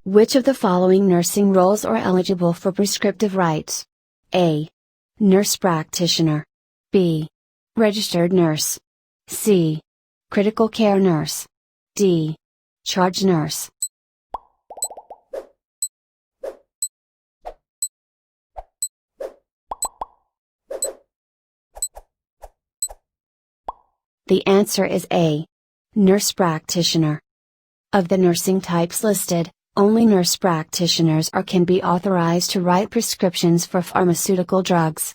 Which of the following nursing roles are eligible for prescriptive rights? A. Nurse practitioner. B. Registered nurse. C. Critical care nurse. D. Charge nurse. The answer is A. Nurse practitioner. Of the nursing types listed, only nurse practitioners can be authorized to write prescriptions for pharmaceutical drugs.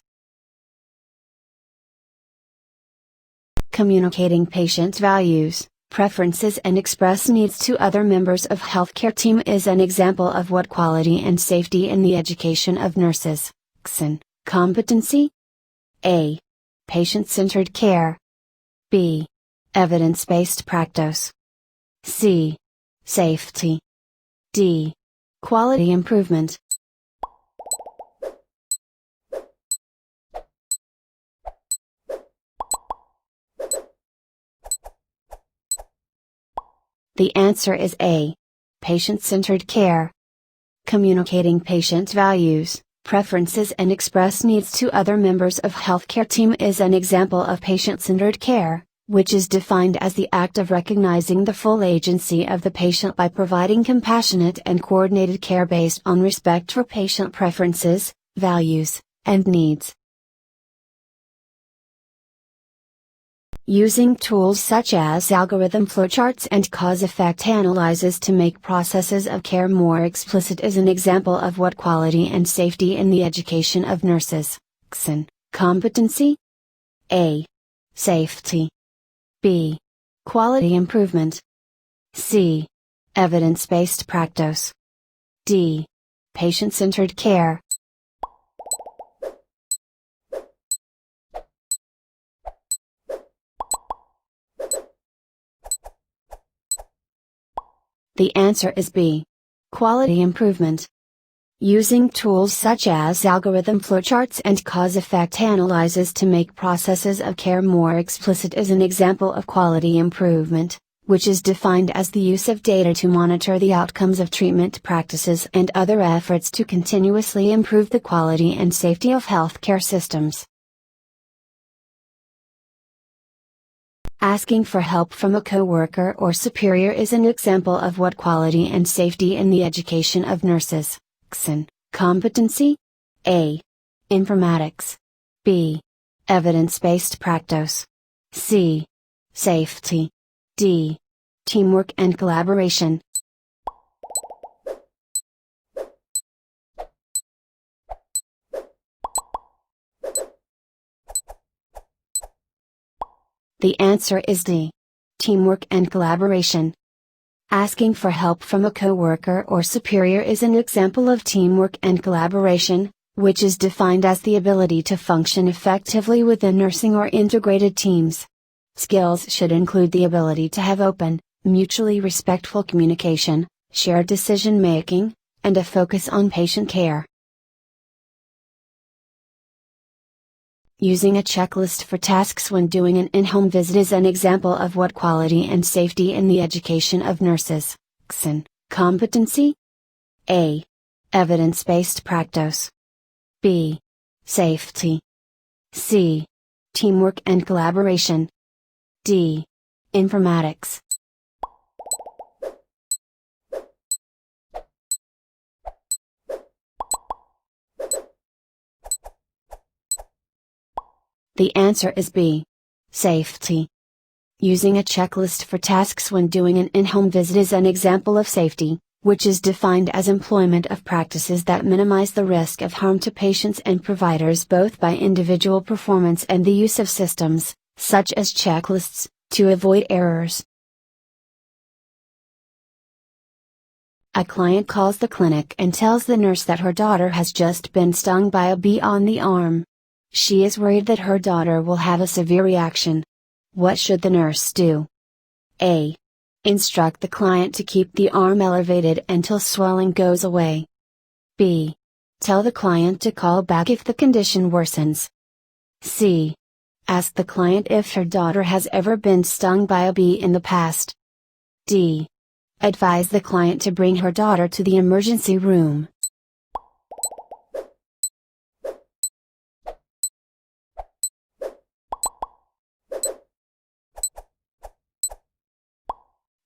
Communicating patient values, preferences and express needs to other members of healthcare team is an example of what quality and safety in the education of nurses. Competency? A. Patient-centered care. B. Evidence-based practice. C. Safety. D. Quality improvement. The answer is A. Patient-centered care. Communicating patient values, preferences and express needs to other members of healthcare team is an example of patient-centered care, which is defined as the act of recognizing the full agency of the patient by providing compassionate and coordinated care based on respect for patient preferences, values, and needs. Using tools such as algorithm flowcharts and cause-effect analyses to make processes of care more explicit is an example of what quality and safety in the education of nurses. Competency? A. Safety. B. Quality improvement. C. Evidence-based practice. D. Patient-centered care. The answer is B. Quality improvement. Using tools such as algorithm flowcharts and cause-effect analyses to make processes of care more explicit is an example of quality improvement, which is defined as the use of data to monitor the outcomes of treatment practices and other efforts to continuously improve the quality and safety of healthcare systems. Asking for help from a coworker or superior is an example of what quality and safety in the education of nurses. Competency? A. Informatics. B. Evidence-based practice. C. Safety. D. Teamwork and collaboration. The answer is D. Teamwork and collaboration. Asking for help from a coworker or superior is an example of teamwork and collaboration, which is defined as the ability to function effectively within nursing or integrated teams. Skills should include the ability to have open, mutually respectful communication, shared decision making, and a focus on patient care. Using a checklist for tasks when doing an in-home visit is an example of what quality and safety in the education of nurses. Competency? A. Evidence-based practice. B. Safety. C. Teamwork and collaboration. D. Informatics. The answer is B. Safety. Using a checklist for tasks when doing an in-home visit is an example of safety, which is defined as employment of practices that minimize the risk of harm to patients and providers both by individual performance and the use of systems, such as checklists, to avoid errors. A client calls the clinic and tells the nurse that her daughter has just been stung by a bee on the arm. She is worried that her daughter will have a severe reaction. What should the nurse do? A. Instruct the client to keep the arm elevated until swelling goes away. B. Tell the client to call back if the condition worsens. C. Ask the client if her daughter has ever been stung by a bee in the past. D. Advise the client to bring her daughter to the emergency room.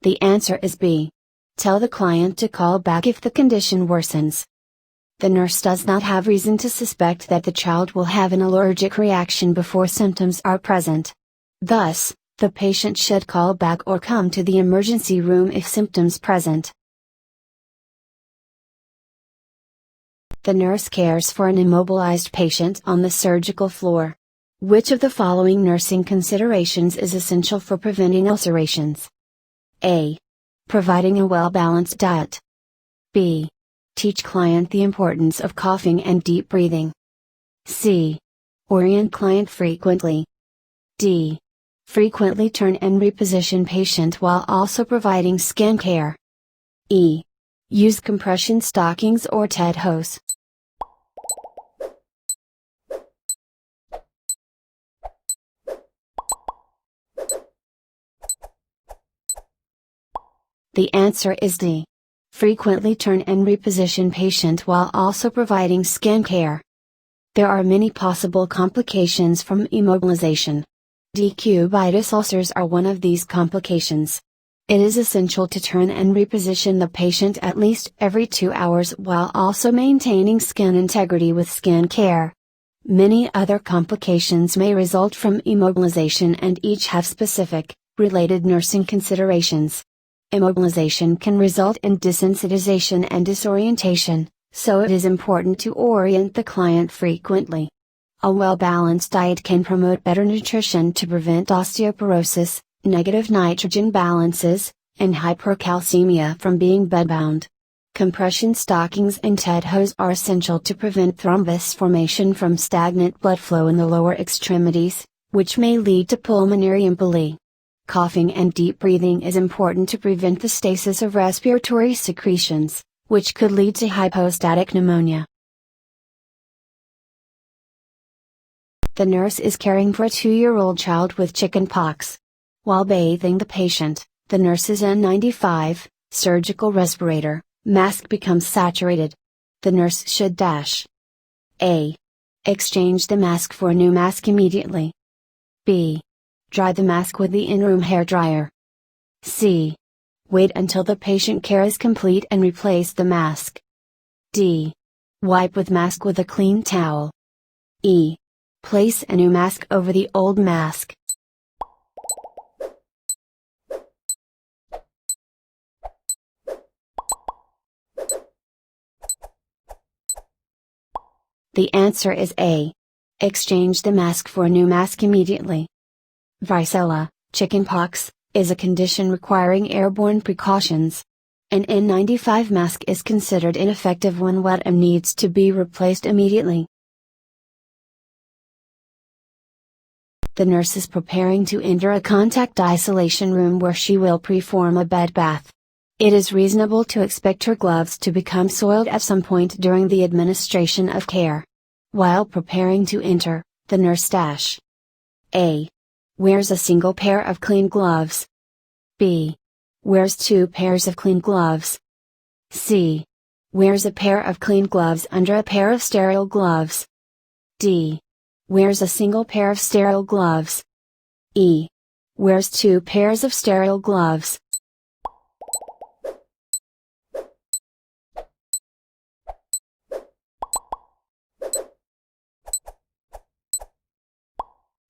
The answer is B. Tell the client to call back if the condition worsens. The nurse does not have reason to suspect that the child will have an allergic reaction before symptoms are present. Thus, the patient should call back or come to the emergency room if symptoms present. The nurse cares for an immobilized patient on the surgical floor. Which of the following nursing considerations is essential for preventing ulcerations? A. Providing a well-balanced diet. B. Teach client the importance of coughing and deep breathing. C. Orient client frequently. D. Frequently turn and reposition patient while also providing skin care. E. Use compression stockings or TED hose. The answer is D. Frequently turn and reposition patient while also providing skin care. There are many possible complications from immobilization. Decubitus ulcers are one of these complications. It is essential to turn and reposition the patient at least every 2 hours while also maintaining skin integrity with skin care. Many other complications may result from immobilization and each have specific, related nursing considerations. Immobilization can result in desensitization and disorientation, so it is important to orient the client frequently. A well-balanced diet can promote better nutrition to prevent osteoporosis, negative nitrogen balances, and hypercalcemia from being bedbound. Compression stockings and TED hose are essential to prevent thrombus formation from stagnant blood flow in the lower extremities, which may lead to pulmonary emboli. Coughing and deep breathing is important to prevent the stasis of respiratory secretions, which could lead to hypostatic pneumonia. The nurse is caring for a 2-year-old child with chickenpox. While bathing the patient, the nurse's N95, surgical respirator, mask becomes saturated. The nurse should A. Exchange the mask for a new mask immediately. B. Dry the mask with the in-room hairdryer. C. Wait until the patient care is complete and replace the mask. D. Wipe with mask with a clean towel. E. Place a new mask over the old mask. The answer is A. Exchange the mask for a new mask immediately. Varicella, chickenpox, is a condition requiring airborne precautions. An N95 mask is considered ineffective when wet and needs to be replaced immediately. The nurse is preparing to enter a contact isolation room where she will perform a bed bath. It is reasonable to expect her gloves to become soiled at some point during the administration of care. While preparing to enter, the nurse A. Wears a single pair of clean gloves. B. Wears 2 pairs of clean gloves. C. Wears a pair of clean gloves under a pair of sterile gloves. D. Wears a single pair of sterile gloves. E. Wears 2 pairs of sterile gloves.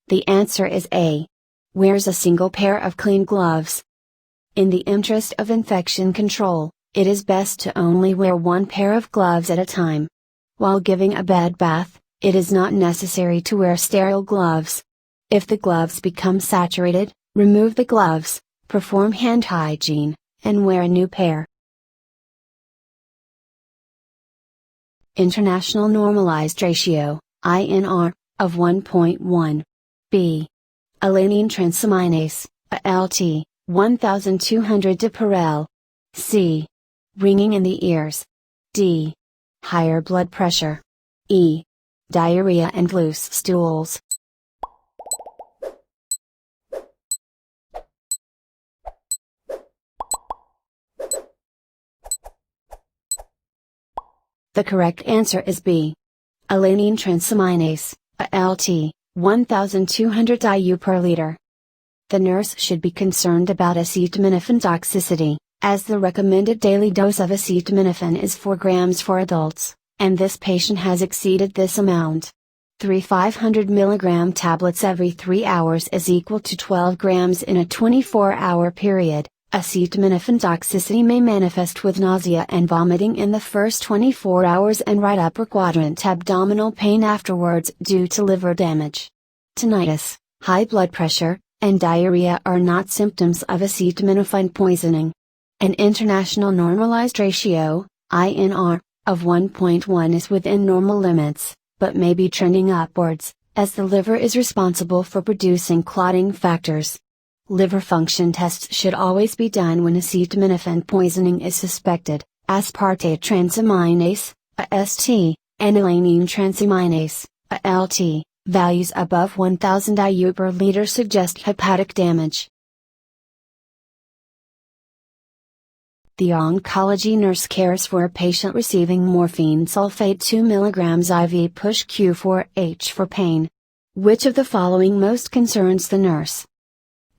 The answer is A. Wears a single pair of clean gloves. In the interest of infection control, it is best to only wear 1 pair of gloves at a time. While giving a bed bath, it is not necessary to wear sterile gloves. If the gloves become saturated, remove the gloves, perform hand hygiene, and wear a new pair. International Normalized Ratio, INR, of 1.1. B. Alanine transaminase, ALT, 1200 to per L. C. Ringing in the ears. D. Higher blood pressure. E. Diarrhea and loose stools. The correct answer is B. Alanine transaminase, ALT, 1200 IU per liter. The nurse should be concerned about acetaminophen toxicity, as the recommended daily dose of acetaminophen is 4 grams for adults, and this patient has exceeded this amount. 3 500 mg tablets every 3 hours is equal to 12 grams in a 24-hour period. Acetaminophen toxicity may manifest with nausea and vomiting in the first 24 hours and right upper quadrant abdominal pain afterwards due to liver damage. Tinnitus, high blood pressure, and diarrhea are not symptoms of acetaminophen poisoning. An international normalized ratio, INR, of 1.1 is within normal limits, but may be trending upwards, as the liver is responsible for producing clotting factors. Liver function tests should always be done when acetaminophen poisoning is suspected. Aspartate transaminase, AST, and alanine transaminase, ALT, values above 1000 IU per liter suggest hepatic damage. The oncology nurse cares for a patient receiving morphine sulfate 2 mg IV push Q4H for pain. Which of the following most concerns the nurse?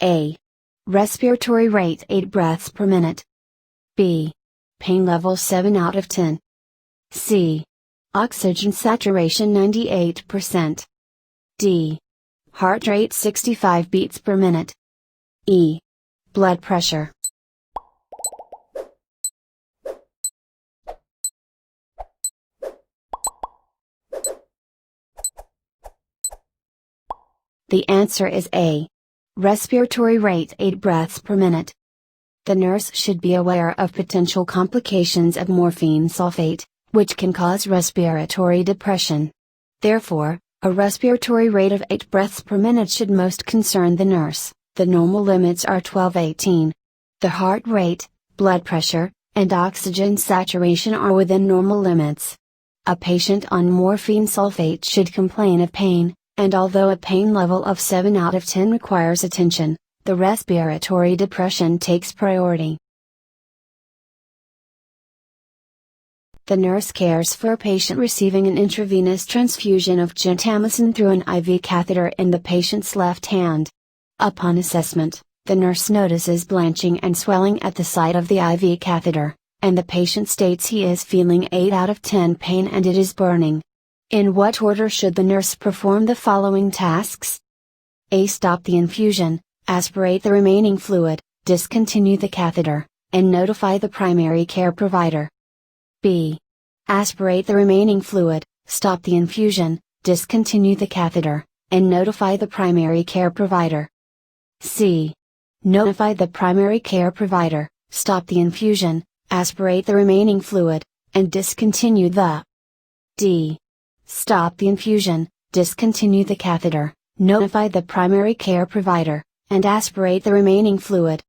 A. Respiratory rate 8 breaths per minute. B. Pain level 7 out of 10. C. Oxygen saturation 98%. D. Heart rate 65 beats per minute. E. Blood pressure. The answer is A. Respiratory rate 8 breaths per minute. The nurse should be aware of potential complications of morphine sulfate, which can cause respiratory depression. Therefore, a respiratory rate of 8 breaths per minute should most concern the nurse. The normal limits are 12-18. The heart rate, blood pressure, and oxygen saturation are within normal limits. A patient on morphine sulfate should complain of pain, and although a pain level of 7 out of 10 requires attention, the respiratory depression takes priority. The nurse cares for a patient receiving an intravenous transfusion of gentamicin through an IV catheter in the patient's left hand. Upon assessment, the nurse notices blanching and swelling at the site of the IV catheter, and the patient states he is feeling 8 out of 10 pain and it is burning. In what order should the nurse perform the following tasks? A. Stop the infusion, aspirate the remaining fluid, discontinue the catheter, and notify the primary care provider. B. Aspirate the remaining fluid, stop the infusion, discontinue the catheter, and notify the primary care provider. C. Notify the primary care provider, stop the infusion, aspirate the remaining fluid, and discontinue the. D. Stop the infusion, discontinue the catheter, notify the primary care provider, and aspirate the remaining fluid.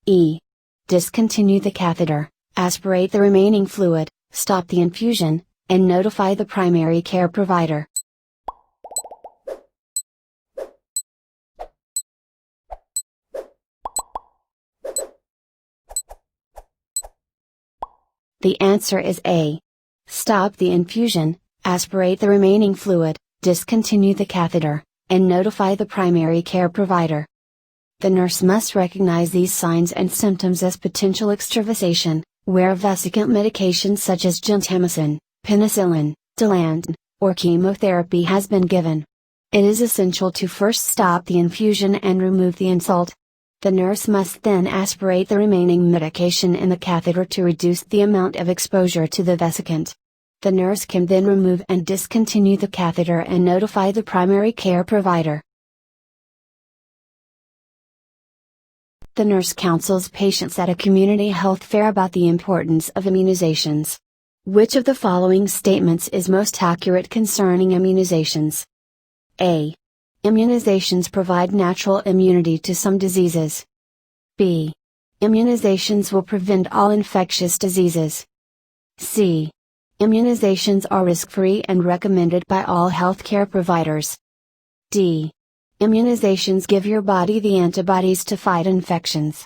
E. Discontinue the catheter, aspirate the remaining fluid, stop the infusion, and notify the primary care provider. The answer is A. Stop the infusion, aspirate the remaining fluid, discontinue the catheter, and notify the primary care provider. The nurse must recognize these signs and symptoms as potential extravasation, where vesicant medication such as gentamicin, penicillin, Dilantin, or chemotherapy has been given. It is essential to first stop the infusion and remove the insult. The nurse must then aspirate the remaining medication in the catheter to reduce the amount of exposure to the vesicant. The nurse can then remove and discontinue the catheter and notify the primary care provider. The nurse counsels patients at a community health fair about the importance of immunizations. Which of the following statements is most accurate concerning immunizations? A. Immunizations provide natural immunity to some diseases. B. Immunizations will prevent all infectious diseases. C. Immunizations are risk-free and recommended by all healthcare providers. D. Immunizations give your body the antibodies to fight infections.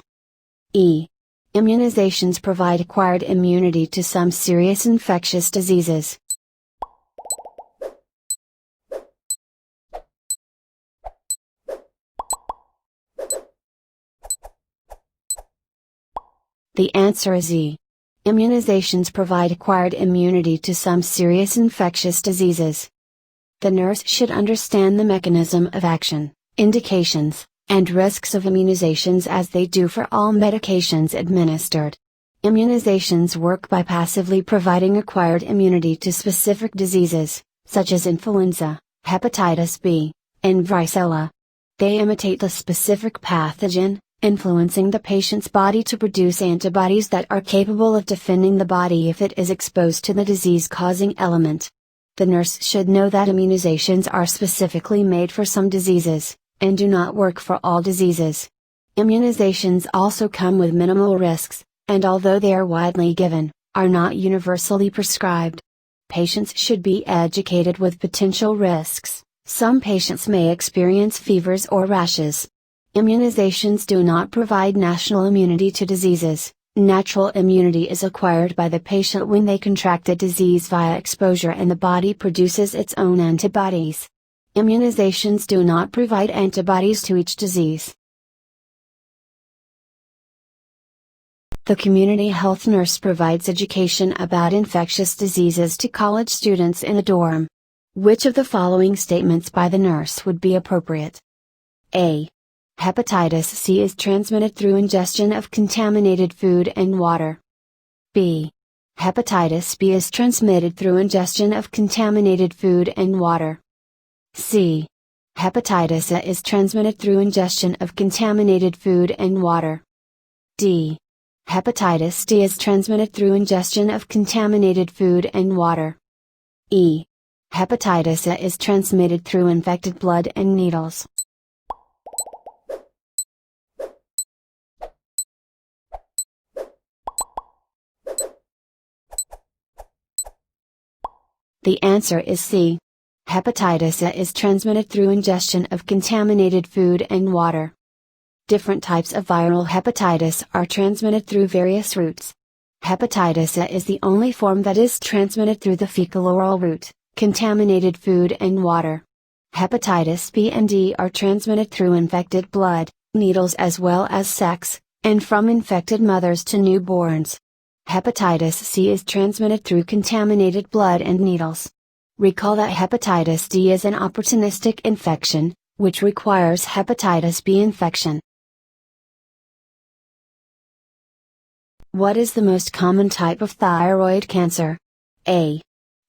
E. Immunizations provide acquired immunity to some serious infectious diseases. The answer is E. Immunizations provide acquired immunity to some serious infectious diseases. The nurse should understand the mechanism of action, indications, and risks of immunizations as they do for all medications administered. Immunizations work by passively providing acquired immunity to specific diseases, such as influenza, hepatitis B, and varicella. They imitate the specific pathogen, influencing the patient's body to produce antibodies that are capable of defending the body if it is exposed to the disease-causing element. The nurse should know that immunizations are specifically made for some diseases, and do not work for all diseases. Immunizations also come with minimal risks, and although they are widely given, are not universally prescribed. Patients should be educated with potential risks. Some patients may experience fevers or rashes. Immunizations do not provide national immunity to diseases. Natural immunity is acquired by the patient when they contract a disease via exposure and the body produces its own antibodies. Immunizations do not provide antibodies to each disease. The community health nurse provides education about infectious diseases to college students in a dorm. Which of the following statements by the nurse would be appropriate? A. Hepatitis C is transmitted through ingestion of contaminated food and water. B. Hepatitis B is transmitted through ingestion of contaminated food and water. C. Hepatitis A is transmitted through ingestion of contaminated food and water. D. Hepatitis D is transmitted through ingestion of contaminated food and water. E. Hepatitis A is transmitted through infected blood and needles. The answer is C. Hepatitis A is transmitted through ingestion of contaminated food and water. Different types of viral hepatitis are transmitted through various routes. Hepatitis A is the only form that is transmitted through the fecal-oral route, contaminated food and water. Hepatitis B and D are transmitted through infected blood, needles as well as sex, and from infected mothers to newborns. Hepatitis C is transmitted through contaminated blood and needles. Recall that hepatitis D is an opportunistic infection, which requires hepatitis B infection. What is the most common type of thyroid cancer? A.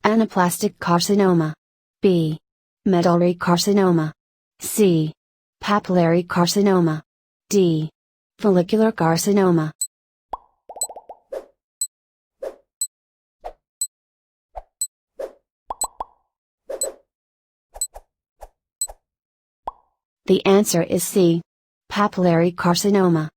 Anaplastic carcinoma. B. Medullary carcinoma. C. Papillary carcinoma. D. Follicular carcinoma. The answer is C. Papillary carcinoma.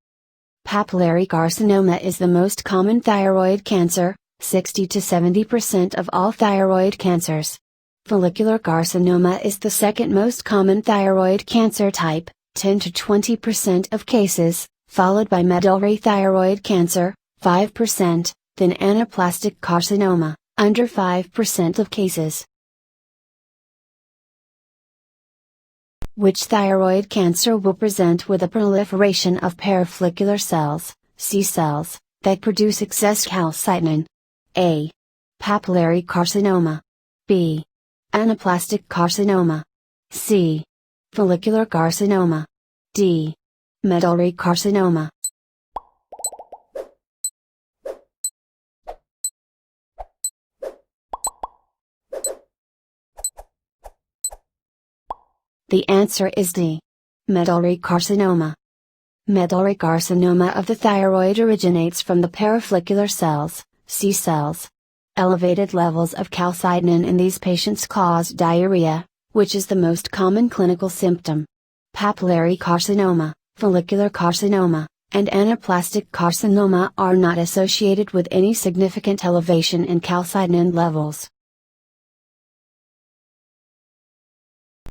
Papillary carcinoma is the most common thyroid cancer, 60 to 70% of all thyroid cancers. Follicular carcinoma is the second most common thyroid cancer type, 10 to 20% of cases, followed by medullary thyroid cancer, 5%, then anaplastic carcinoma, under 5% of cases. Which thyroid cancer will present with a proliferation of parafollicular cells, C cells, that produce excess calcitonin? A. Papillary carcinoma. B. Anaplastic carcinoma. C. Follicular carcinoma. D. Medullary carcinoma. The answer is D. Medullary carcinoma. Medullary carcinoma of the thyroid originates from the parafollicular cells, C cells. Elevated levels of calcitonin in these patients cause diarrhea, which is the most common clinical symptom. Papillary carcinoma, follicular carcinoma, and anaplastic carcinoma are not associated with any significant elevation in calcitonin levels.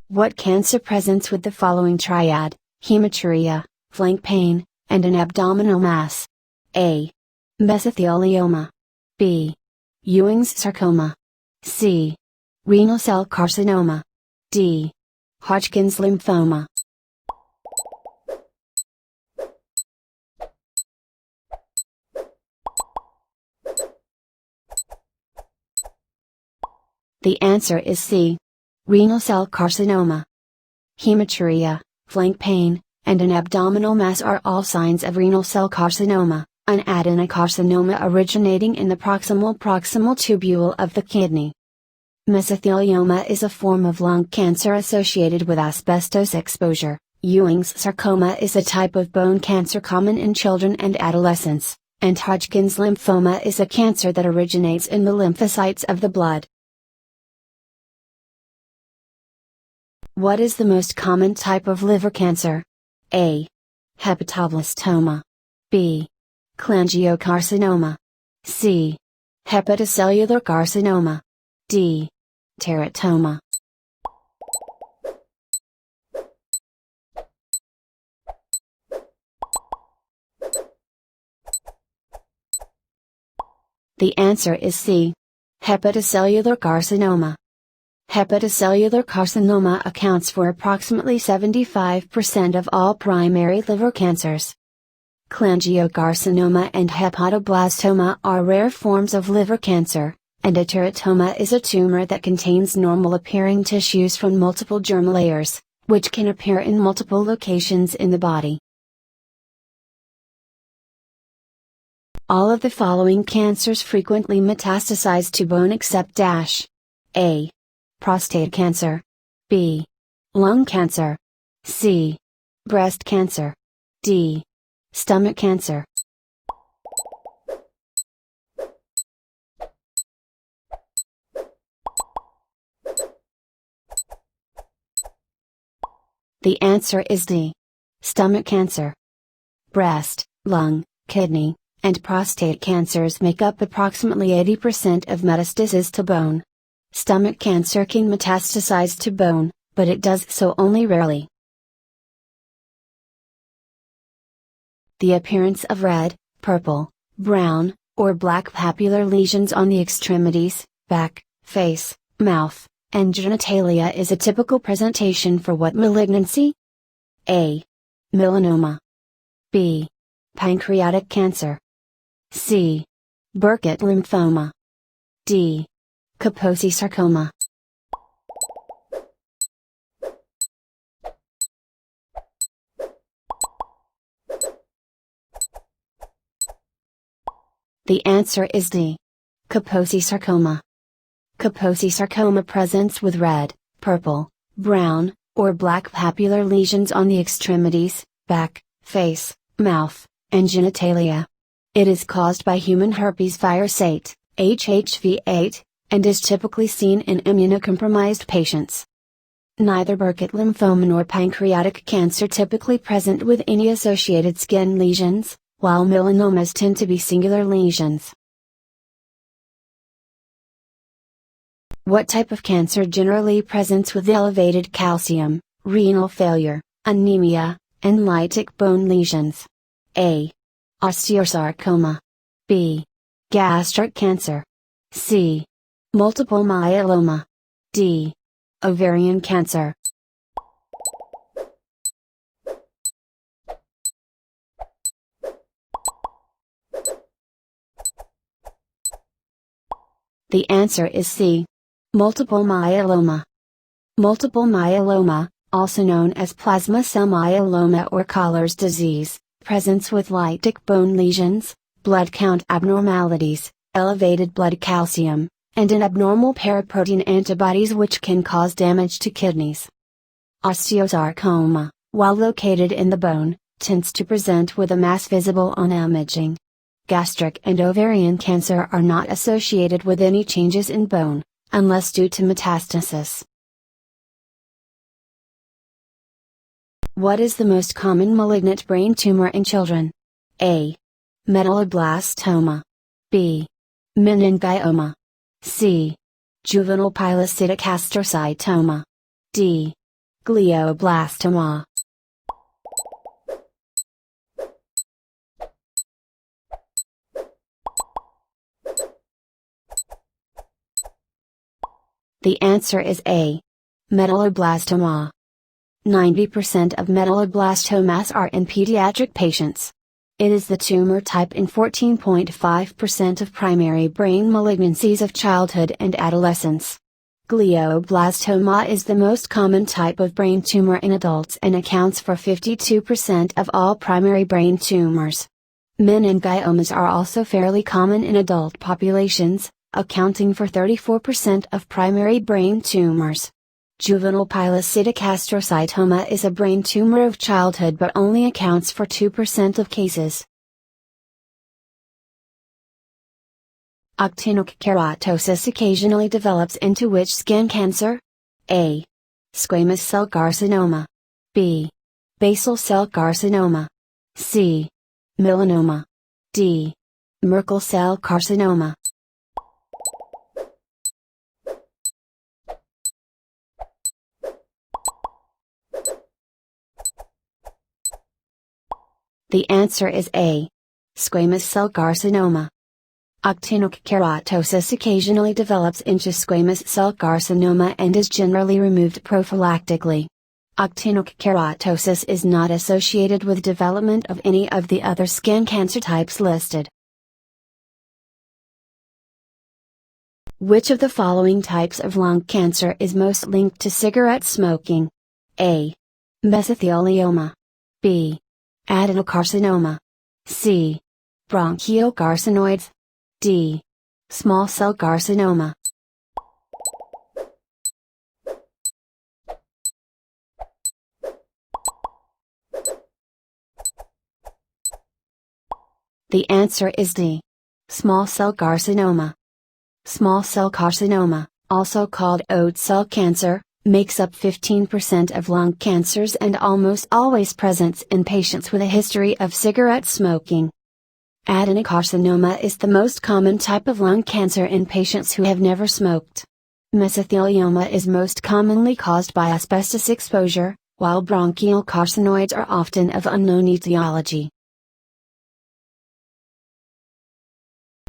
What cancer presents with the following triad: hematuria, flank pain, and an abdominal mass? A. Mesothelioma. B. Ewing's sarcoma. C. Renal cell carcinoma. D. Hodgkin's lymphoma. The answer is C. Renal cell carcinoma. Hematuria, flank pain, and an abdominal mass are all signs of renal cell carcinoma, an adenocarcinoma originating in the proximal tubule of the kidney. Mesothelioma is a form of lung cancer associated with asbestos exposure. Ewing's sarcoma is a type of bone cancer common in children and adolescents, and Hodgkin's lymphoma is a cancer that originates in the lymphocytes of the blood. What is the most common type of liver cancer? A. Hepatoblastoma. B. Cholangiocarcinoma. C. Hepatocellular carcinoma. D. Teratoma. The answer is C. Hepatocellular carcinoma. Hepatocellular carcinoma accounts for approximately 75% of all primary liver cancers. Cholangiocarcinoma and hepatoblastoma are rare forms of liver cancer, and a teratoma is a tumor that contains normal-appearing tissues from multiple germ layers, which can appear in multiple locations in the body. All of the following cancers frequently metastasize to bone except A. Prostate cancer. B. Lung cancer. C. Breast cancer. D. Stomach cancer. The answer is D. Stomach cancer. Breast, lung, kidney, and prostate cancers make up approximately 80% of metastases to bone. Stomach cancer can metastasize to bone, but it does so only rarely. The appearance of red, purple, brown, or black papular lesions on the extremities, back, face, mouth, and genitalia is a typical presentation for what malignancy? A. Melanoma. B. Pancreatic cancer. C. Burkitt lymphoma. D. Kaposi sarcoma. The answer is D. Kaposi sarcoma. Kaposi sarcoma presents with red, purple, brown, or black papular lesions on the extremities, back, face, mouth, and genitalia. It is caused by human herpes virus 8, HHV8, and is typically seen in immunocompromised patients. Neither Burkitt lymphoma nor pancreatic cancer typically present with any associated skin lesions, while melanomas tend to be singular lesions. What type of cancer generally presents with elevated calcium, renal failure, anemia, and lytic bone lesions? A. Osteosarcoma. B. Gastric cancer. C. Multiple myeloma. D. Ovarian cancer. The answer is C. Multiple myeloma. Multiple myeloma, also known as plasma cell myeloma or Collar's disease, presents with lytic bone lesions, blood count abnormalities, elevated blood calcium, and an abnormal paraprotein antibodies which can cause damage to kidneys. Osteosarcoma, while located in the bone, tends to present with a mass visible on imaging. Gastric and ovarian cancer are not associated with any changes in bone, unless due to metastasis. What is the most common malignant brain tumor in children? A. Medulloblastoma. B. Meningioma. C. Juvenile pilocytic astrocytoma. D. Glioblastoma. The answer is A. Medulloblastoma. 90% of medulloblastomas are in pediatric patients. It is the tumor type in 14.5% of primary brain malignancies of childhood and adolescence. Glioblastoma is the most common type of brain tumor in adults and accounts for 52% of all primary brain tumors. Meningiomas are also fairly common in adult populations, accounting for 34% of primary brain tumors. Juvenile pilocytic astrocytoma is a brain tumor of childhood but only accounts for 2% of cases. Actinokeratosis occasionally develops into which skin cancer? A. Squamous cell carcinoma. B. Basal cell carcinoma. C. Melanoma. D. Merkel cell carcinoma. The answer is A. Squamous cell carcinoma. Actinokeratosis occasionally develops into squamous cell carcinoma and is generally removed prophylactically. Actinokeratosis is not associated with development of any of the other skin cancer types listed. Which of the following types of lung cancer is most linked to cigarette smoking? A. Mesothelioma. B. Adenocarcinoma. C. Bronchiocarcinoids. D. Small cell carcinoma. The answer is D. Small cell carcinoma. Small cell carcinoma, also called oat cell cancer, makes up 15% of lung cancers and almost always presents in patients with a history of cigarette smoking. Adenocarcinoma is the most common type of lung cancer in patients who have never smoked. Mesothelioma is most commonly caused by asbestos exposure, while bronchial carcinoids are often of unknown etiology.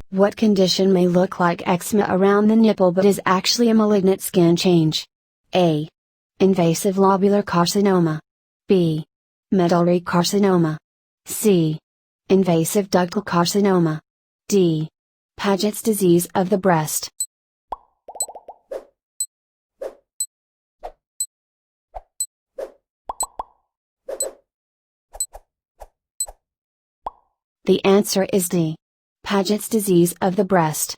What condition may look like eczema around the nipple but is actually a malignant skin change? A. Invasive lobular carcinoma. B. Medullary carcinoma. C. Invasive ductal carcinoma. D. Paget's disease of the breast. The answer is D. Paget's disease of the breast.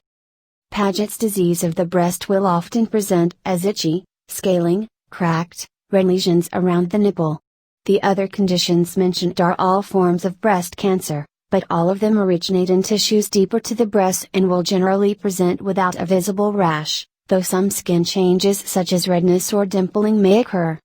Paget's disease of the breast will often present as itchy, scaling, cracked, red lesions around the nipple. The other conditions mentioned are all forms of breast cancer, but all of them originate in tissues deeper to the breast and will generally present without a visible rash, though some skin changes such as redness or dimpling may occur.